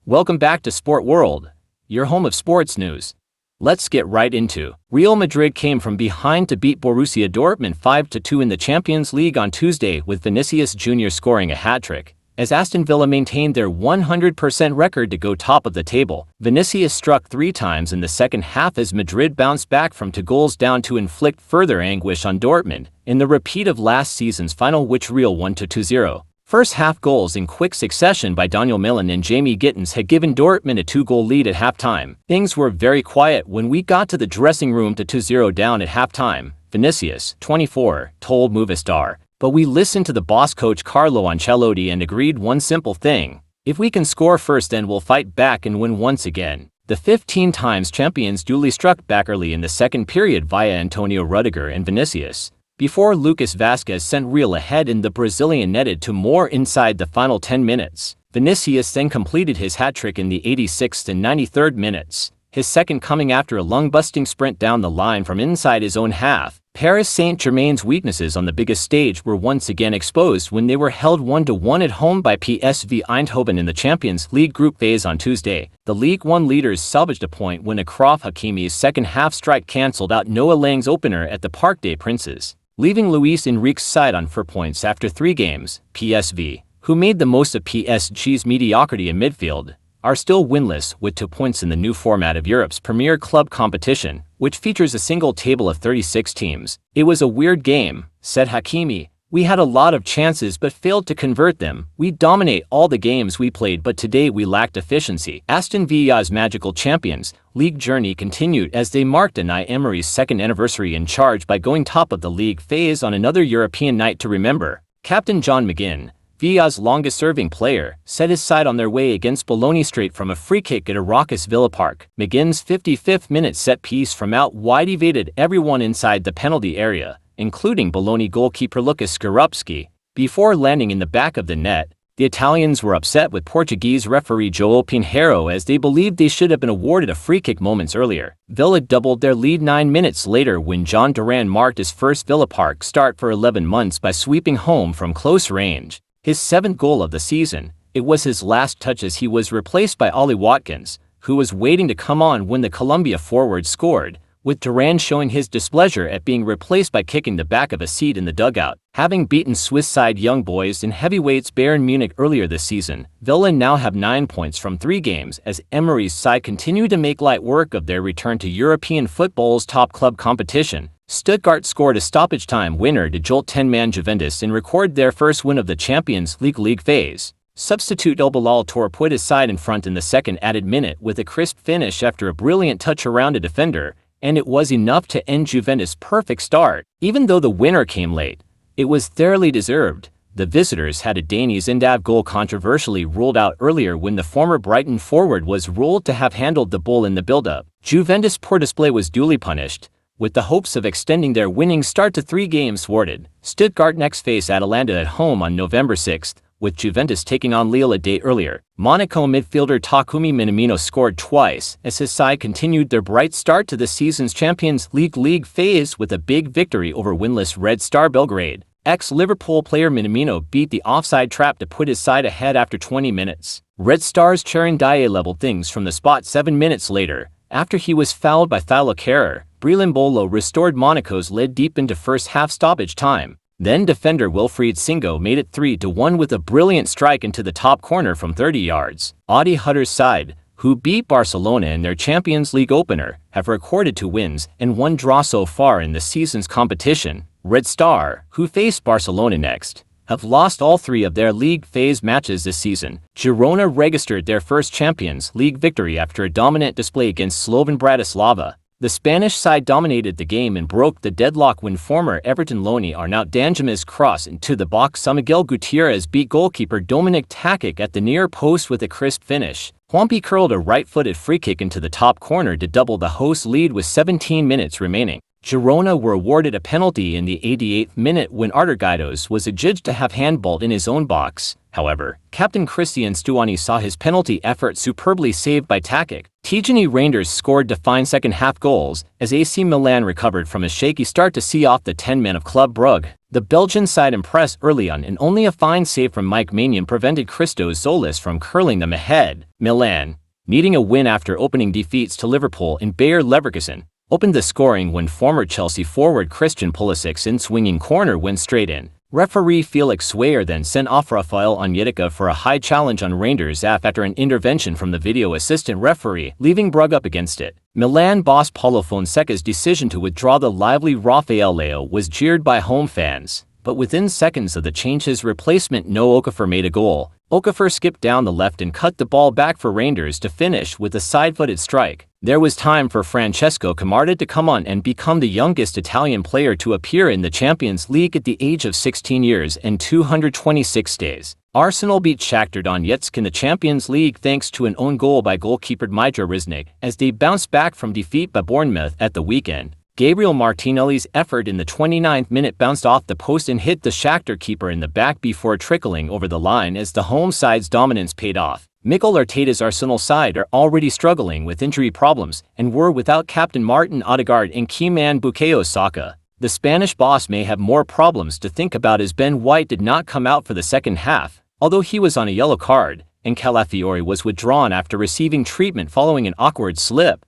Welcome back to Sport World, your home of sports news. Let's get right into. Real Madrid came from behind to beat Borussia Dortmund 5-2 in the Champions League on Tuesday, with Vinicius Jr scoring a hat-trick. As Aston Villa maintained their 100% record to go top of the table, Vinicius struck 3 times in the second half as Madrid bounced back from 2 goals down to inflict further anguish on Dortmund, in the repeat of last season's final, which Real won 2-0. First half goals in quick succession by Daniel Millan and Jamie Gittins had given Dortmund a 2-goal lead at halftime. Things were very quiet when we got to the dressing room to 2-0 down at halftime, Vinicius, 24, told Movistar. But we listened to the boss coach Carlo Ancelotti and agreed one simple thing: if we can score first, then we'll fight back and win once again. The 15 times champions duly struck back early in the second period via Antonio Rudiger and Vinicius, before Lucas Vazquez sent Real ahead and the Brazilian netted 2 more inside the final 10 minutes. Vinicius then completed his hat-trick in the 86th and 93rd minutes, his second coming after a lung-busting sprint down the line from inside his own half. Paris Saint-Germain's weaknesses on the biggest stage were once again exposed when they were held 1-1 at home by PSV Eindhoven in the Champions League group phase on Tuesday. The League One leaders salvaged a point when Achraf Hakimi's second-half strike cancelled out Noah Lang's opener at the Parc des Princes, leaving Luis Enrique's side on 4 points after 3 games. PSV, who made the most of PSG's mediocrity in midfield, are still winless with 2 points in the new format of Europe's premier club competition, which features a single table of 36 teams. "It was a weird game," said Hakimi. "We had a lot of chances but failed to convert them. We dominate all the games we played, but today we lacked efficiency." Aston Villa's magical Champions League journey continued as they marked Unai Emery's 2nd anniversary in charge by going top of the league phase on another European night to remember. Captain John McGinn, Villa's longest-serving player, set his side on their way against Bologna straight from a free kick at a raucous Villa Park. McGinn's 55th minute set-piece from out wide evaded everyone inside the penalty area, including Bologna goalkeeper Lucas Skorupski, before landing in the back of the net. The Italians were upset with Portuguese referee João Pinheiro as they believed they should have been awarded a free kick moments earlier. Villa doubled their lead 9 minutes later when John Duran marked his first Villa Park start for 11 months by sweeping home from close range, his 7th goal of the season. It was his last touch as he was replaced by Ollie Watkins, who was waiting to come on when the Colombia forward scored, with Duran showing his displeasure at being replaced by kicking the back of a seat in the dugout. Having beaten Swiss side Young Boys and heavyweights Bayern Munich earlier this season, Villa now have 9 points from 3 games as Emery's side continue to make light work of their return to European football's top club competition. Stuttgart scored a stoppage-time winner to jolt 10-man Juventus and record their first win of the Champions League phase. Substitute El Bilal Toure put his side in front in the second added minute with a crisp finish after a brilliant touch around a defender, and it was enough to end Juventus' perfect start. Even though the winner came late, it was thoroughly deserved. The visitors had a Dani's Endav goal controversially ruled out earlier when the former Brighton forward was ruled to have handled the ball in the build-up. Juventus' poor display was duly punished, with the hopes of extending their winning start to 3 games thwarted. Stuttgart next face Atalanta at home on November 6th, with Juventus taking on Lille a day earlier. Monaco midfielder Takumi Minamino scored twice as his side continued their bright start to the season's Champions League phase with a big victory over winless Red Star Belgrade. Ex-Liverpool player Minamino beat the offside trap to put his side ahead after 20 minutes. Red Stars' Charon Dye leveled things from the spot 7 minutes later, after he was fouled by Thilo Kehrer. Brelan Bolo restored Monaco's lead deep into first-half stoppage time. Then defender Wilfried Singo made it 3-1 with a brilliant strike into the top corner from 30 yards. Audi Hutter's side, who beat Barcelona in their Champions League opener, have recorded 2 wins and 1 draw so far in the season's competition. Red Star, who face Barcelona next, have lost all 3 of their league phase matches this season. Girona registered their first Champions League victory after a dominant display against Slovan Bratislava. The Spanish side dominated the game and broke the deadlock when former Everton loanee Arnaut Danjum's cross into the box saw Miguel Gutierrez beat goalkeeper Dominic Takic at the near post with a crisp finish. Juanpi curled a right-footed free kick into the top corner to double the hosts' lead with 17 minutes remaining. Girona were awarded a penalty in the 88th minute when Artur Guidos was adjudged to have handballed in his own box. However, captain Christian Stuani saw his penalty effort superbly saved by Takic. Tijani Rangers scored defined second-half goals as AC Milan recovered from a shaky start to see off the 10-men of Club Brugge. The Belgian side impressed early on, and only a fine save from Mike Maignan prevented Christos Zolis from curling them ahead. Milan, needing a win after opening defeats to Liverpool and Bayer Leverkusen, opened the scoring when former Chelsea forward Christian Pulisic's in-swinging corner went straight in. Referee Felix Swayer then sent off Rafael Onyedika for a high challenge on Rangers after an intervention from the video assistant referee, leaving Brugge up against it. Milan boss Paulo Fonseca's decision to withdraw the lively Rafael Leao was jeered by home fans, but within seconds of the change his replacement No Okafor made a goal. Okafor skipped down the left and cut the ball back for Rangers to finish with a side-footed strike. There was time for Francesco Camarda to come on and become the youngest Italian player to appear in the Champions League at the age of 16 years and 226 days. Arsenal beat Shakhtar Donetsk in the Champions League thanks to an own goal by goalkeeper Dmitro Riznik as they bounced back from defeat by Bournemouth at the weekend. Gabriel Martinelli's effort in the 29th minute bounced off the post and hit the Shakhtar keeper in the back before trickling over the line as the home side's dominance paid off. Mikel Arteta's Arsenal side are already struggling with injury problems and were without captain Martin Odegaard and key man Bukayo Saka. The Spanish boss may have more problems to think about as Ben White did not come out for the second half, although he was on a yellow card, and Calafiori was withdrawn after receiving treatment following an awkward slip.